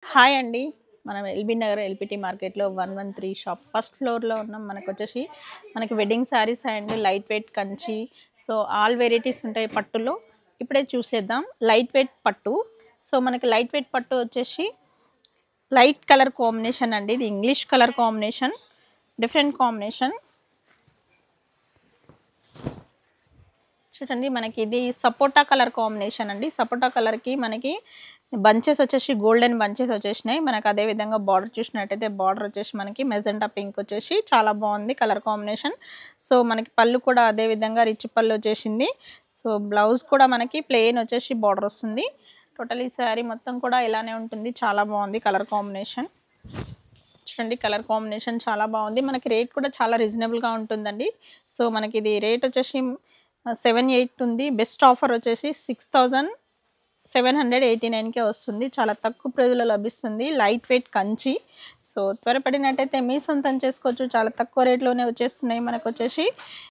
Hi అండి. మనం LB Nagar LPT మార్కెట్‌లో 113 షాప్ ఫస్ట్ ఫ్లోర్‌లో ఉన్నాం. మనకొచ్చేసి మనకి wedding saris and light weight Kanchi, so all varieties ఉంటాయి పట్టులో. ఇప్పుడే చూసేద్దాం లైట్ వెయిట్ పట్టు. సో మనకి లైట్ వెయిట్ పట్టు వచ్చేసి లైట్ కలర్ కాంబినేషన్ అండి. ఇది English colour combination, different combination. చూడండి మనకి ఇది సపోటా కలర్ కాంబినేషన్ అండి. సపోటా కలర్‌కి మనకి బంచెస్ వచ్చేసి గోల్డెన్ బంచెస్ వచ్చేసినాయి. మనకు అదే విధంగా బార్డర్ చూసినట్టయితే బార్డర్ వచ్చేసి మనకి మెజెంటా పింక్ వచ్చేసి చాలా బాగుంది కలర్ కాంబినేషన్. సో మనకి పళ్ళు కూడా అదే విధంగా రిచ్ పళ్ళు వచ్చేసింది. సో బ్లౌజ్ కూడా మనకి ప్లెయిన్ వచ్చేసి బార్డర్ వస్తుంది. టోటల్ ఈ శారీ మొత్తం కూడా ఇలానే ఉంటుంది. చాలా బాగుంది కలర్ కాంబినేషన్. చూడండి కలర్ కాంబినేషన్ చాలా బాగుంది. మనకి రేట్ కూడా చాలా రీజనబుల్గా ఉంటుందండి. సో మనకి ఇది రేట్ వచ్చేసి 7,800 ఉంది. బెస్ట్ ఆఫర్ వచ్చేసి 6,789కే వస్తుంది. చాలా తక్కువ ప్రైజ్లో లభిస్తుంది. Light weight Kanchi. సో త్వరపడినట్టయితే మీ సొంతం చేసుకోవచ్చు. చాలా తక్కువ రేట్లోనే వచ్చేస్తున్నాయి మనకు వచ్చేసి.